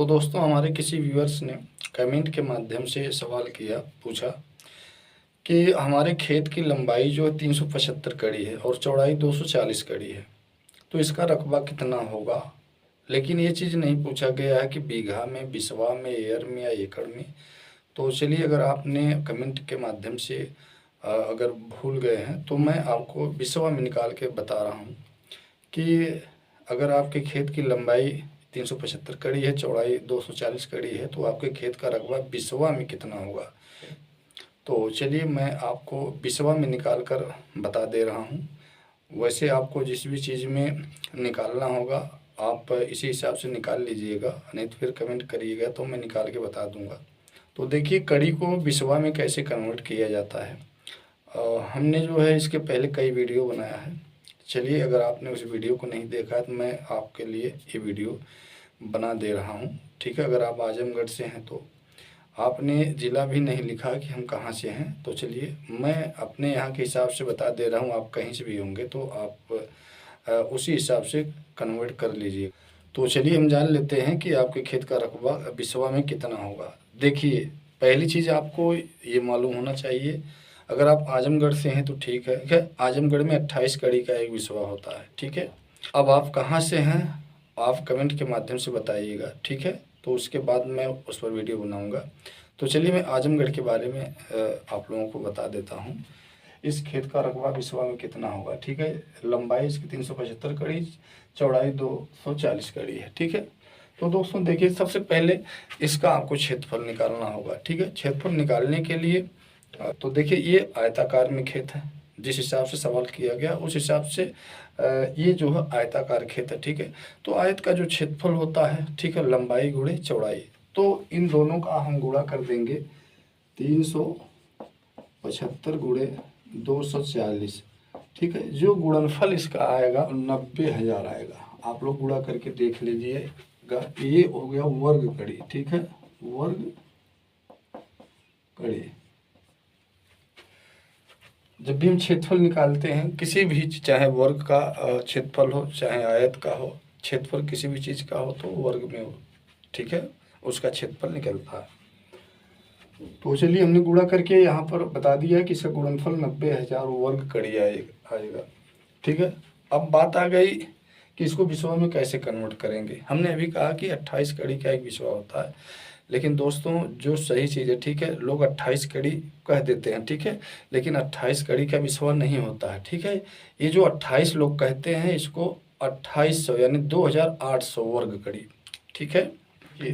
तो दोस्तों हमारे किसी व्यूअर्स ने कमेंट के माध्यम से सवाल किया, पूछा कि हमारे खेत की लंबाई जो 375 कड़ी है और चौड़ाई 240 कड़ी है, तो इसका रकबा कितना होगा। लेकिन ये चीज़ नहीं पूछा गया है कि बीघा में, बिसवा में, एयर में या एकड़ में। तो चलिए, अगर आपने कमेंट के माध्यम से अगर भूल गए हैं तो मैं आपको बिसवा में निकाल के बता रहा हूँ कि अगर आपके खेत की लंबाई 375 कड़ी है, चौड़ाई 240 कड़ी है, तो आपके खेत का रकबा बिसवा में कितना होगा। तो चलिए, मैं आपको बिसवा में निकाल कर बता दे रहा हूँ। वैसे आपको जिस भी चीज़ में निकालना होगा आप इसी हिसाब से निकाल लीजिएगा, नहीं तो फिर कमेंट करिएगा तो मैं निकाल के बता दूंगा। तो देखिए, कड़ी को बिसवा में कैसे कन्वर्ट किया जाता है। हमने जो है इसके पहले कई वीडियो बनाया है। चलिए, अगर आपने उस वीडियो को नहीं देखा है तो मैं आपके लिए ये वीडियो बना दे रहा हूँ, ठीक है। अगर आप आजमगढ़ से हैं तो आपने ज़िला भी नहीं लिखा कि हम कहाँ से हैं, तो चलिए मैं अपने यहाँ के हिसाब से बता दे रहा हूँ। आप कहीं से भी होंगे तो आप उसी हिसाब से कन्वर्ट कर लीजिए। तो चलिए हम जान लेते हैं कि आपके खेत का रकबा बिसवा में कितना होगा। देखिए, पहली चीज़ आपको ये मालूम होना चाहिए, अगर आप आजमगढ़ से हैं तो ठीक है, आजमगढ़ में 28 कड़ी का एक बिसवा होता है, ठीक है। अब आप कहाँ से हैं आप कमेंट के माध्यम से बताइएगा, ठीक है। तो उसके बाद मैं उस पर वीडियो बनाऊंगा। तो चलिए, मैं आजमगढ़ के बारे में आप लोगों को बता देता हूँ। इस खेत का रकबा बिसवा में कितना होगा, ठीक है। लंबाई इसकी 375 कड़ी, चौड़ाई 240 कड़ी है, ठीक है। तो दोस्तों देखिए, सबसे पहले इसका आपको क्षेत्रफल निकालना होगा, ठीक है। क्षेत्रफल निकालने के लिए तो देखिए, ये आयताकार में खेत है, जिस हिसाब से सवाल किया गया उस हिसाब से ये जो है आयताकार खेत है, ठीक है। तो आयत का जो क्षेत्रफल होता है, ठीक है, लंबाई गुणे चौड़ाई, तो इन दोनों का हम गुणा कर देंगे। 375 गुणे 240, ठीक है। जो गुणनफल इसका आएगा 90,000 आएगा। आप लोग गुणा करके देख लीजिएगा। ये हो गया वर्ग कड़ी, ठीक है, वर्ग कड़ी। जब भी हम क्षेत्रफल निकालते हैं किसी भी, चाहे वर्ग का क्षेत्रफल हो, चाहे आयत का हो, क्षेत्रफल किसी भी चीज़ का हो तो वर्ग में हो, ठीक है, उसका क्षेत्रफल निकलता है। तो चलिए, हमने गुणा करके यहाँ पर बता दिया कि इसका गुणनफल 90,000 वर्ग कड़ी आएगा, ठीक है। अब बात आ गई कि इसको बिसवा में कैसे कन्वर्ट करेंगे। हमने अभी कहा कि 28 कड़ी का एक बिसवा होता है, लेकिन दोस्तों जो सही चीज़ है, ठीक है, लोग 28 कड़ी कह देते हैं, ठीक है, लेकिन 28 कड़ी का बिसवा नहीं होता है, ठीक है। ये जो 28 लोग कहते हैं इसको 2800 यानी 2800 वर्ग कड़ी, ठीक है। ये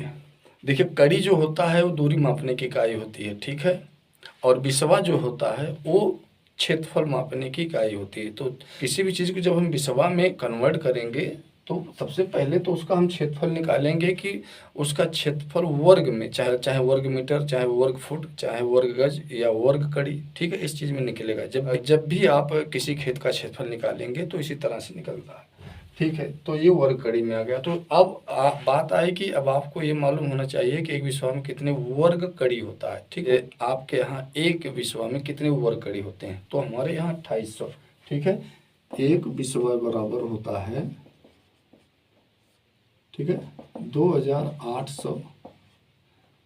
देखिए, कड़ी जो होता है वो दूरी मापने की इकाई होती है, ठीक है, और बिसवा जो होता है वो क्षेत्रफल मापने की इकाई होती है। तो किसी भी चीज़ को जब हम बिसवा में कन्वर्ट करेंगे तो सबसे पहले तो उसका हम क्षेत्रफल निकालेंगे कि उसका क्षेत्रफल वर्ग में, चाहे वर्ग मीटर, चाहे वर्ग फुट, चाहे वर्ग गज या वर्ग कड़ी, ठीक है, इस चीज़ में निकलेगा। जब भी आप किसी खेत का क्षेत्रफल निकालेंगे तो इसी तरह से निकलता है, ठीक है। तो ये वर्ग कड़ी में आ गया। तो अब बात आई कि अब आपको ये मालूम होना चाहिए कि एक बिसवा में कितने वर्ग कड़ी होता है, ठीक है। आपके यहाँ एक बिसवा में कितने वर्ग कड़ी होते हैं, तो हमारे यहाँ 2800, ठीक है। एक बिसवा बराबर होता है, ठीक है, 2800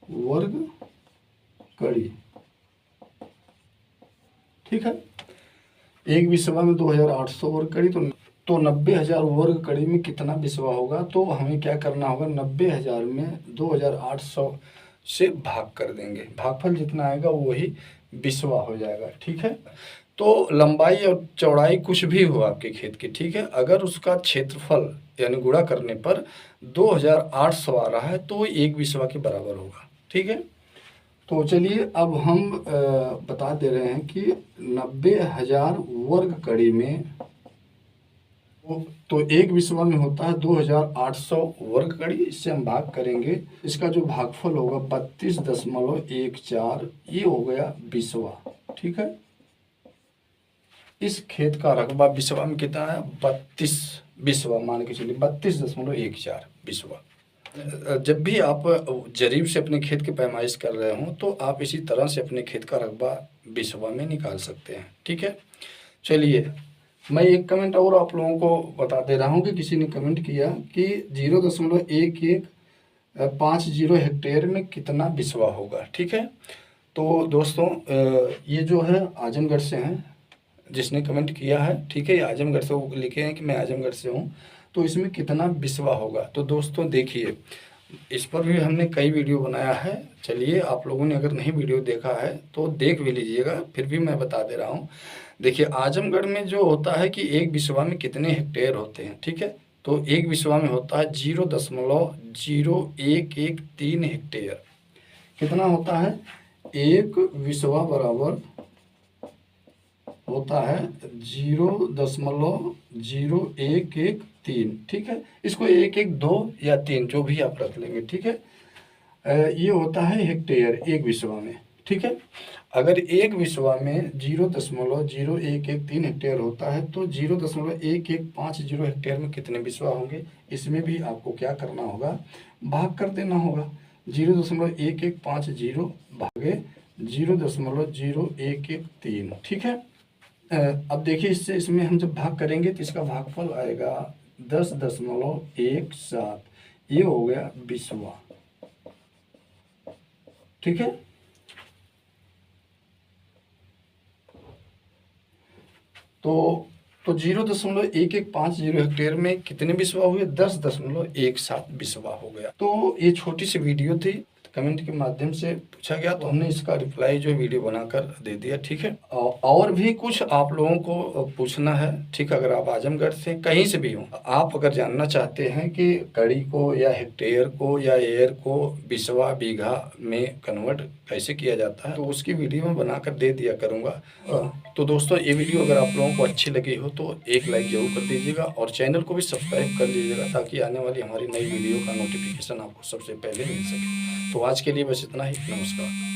वर्ग कड़ी, ठीक है। एक बिसवा में 2800 वर्ग कड़ी, तो 90,000 वर्ग कड़ी में कितना बिसवा होगा। तो हमें क्या करना होगा, 90,000 में 2800 से भाग कर देंगे, भागफल जितना आएगा वही बिसवा हो जाएगा, ठीक है। तो लंबाई और चौड़ाई कुछ भी हो आपके खेत की, ठीक है, अगर उसका क्षेत्रफल यानी गुणा करने पर 2800 आ रहा है तो एक बिसवा के बराबर होगा, ठीक है। तो चलिए, अब हम बता दे रहे हैं कि 90,000 वर्ग कड़ी में तो एक बिसवा में होता है 2800 वर्ग कड़ी। इससे हम भाग करेंगे, इसका जो भागफल होगा 32.14, ये हो गया बिसवा, ठीक है। इस खेत का रकबा बिसवा में कितना है, 32 बिसवा, मान के चलिए 32.14 बिसवा। जब भी आप जरीब से अपने खेत की पैमाइश कर रहे हो तो आप इसी तरह से अपने खेत का रकबा बिसवा में निकाल सकते हैं, ठीक है। चलिए, मैं एक कमेंट और आप लोगों को बता दे रहा हूँ कि किसी ने कमेंट किया कि 0.11 50 हेक्टेयर में कितना बिस्वा होगा। ठीक है, तो दोस्तों ये जो है आजमगढ़ से हैं जिसने कमेंट किया है। ठीक है, ये आजमगढ़ से वो लिखे हैं कि मैं आजमगढ़ से हूँ, तो इसमें कितना बिस्वा होगा। तो दोस्तों देखिए, इस पर भी हमने कई वीडियो बनाया है। चलिए, आप लोगों ने अगर नहीं वीडियो देखा है तो देख भी लीजिएगा, फिर भी मैं बता दे रहा हूँ। देखिए, आजमगढ़ में जो होता है कि एक बिस्वा में कितने हेक्टेयर होते हैं। ठीक है, तो एक बिस्वा में होता है 0.0113 हेक्टेयर। कितना होता है, एक बिस्वा बराबर होता है 0.0113। ठीक है, इसको 112 या 3 जो भी आप रख लेंगे। ठीक है, ये होता है हेक्टेयर एक बिस्वा में। ठीक है, अगर एक बिस्वा में 0.0113 हेक्टेयर होता है तो 0.1150 हेक्टेयर में कितने बिस्वा होंगे, इसमें भी आपको क्या करना होगा, भाग कर देना होगा। 0.1150 भागे 0.0113। ठीक है, अब देखिए, इससे इसमें हम जब भाग करेंगे तो इसका भागफल आएगा 10.17। ये हो गया बिस्वा। ठीक है, तो 0.1150 हेक्टेयर में कितने बिस्वा हुए, 10.17 बिस्वा हो गया। तो ये छोटी सी वीडियो थी, कमेंट के माध्यम से पूछा गया तो हमने इसका रिप्लाई जो वीडियो बनाकर दे दिया। ठीक है, और भी कुछ आप लोगों को पूछना है। ठीक है, अगर आप आजमगढ़ से कहीं से भी हो, आप अगर जानना चाहते हैं कि कड़ी को या हेक्टेयर को या एयर को बिस्वा बीघा में कन्वर्ट कैसे किया जाता है, तो उसकी वीडियो में बनाकर दे दिया करूँगा। तो दोस्तों, ये वीडियो अगर आप लोगों को अच्छी लगी हो तो एक लाइक जरूर कर दीजिएगा और चैनल को भी सब्सक्राइब कर लीजिएगा, ताकि आने वाली हमारी नई वीडियो का नोटिफिकेशन आपको सबसे पहले मिल सके। तो आज के लिए बस इतना ही। नमस्कार।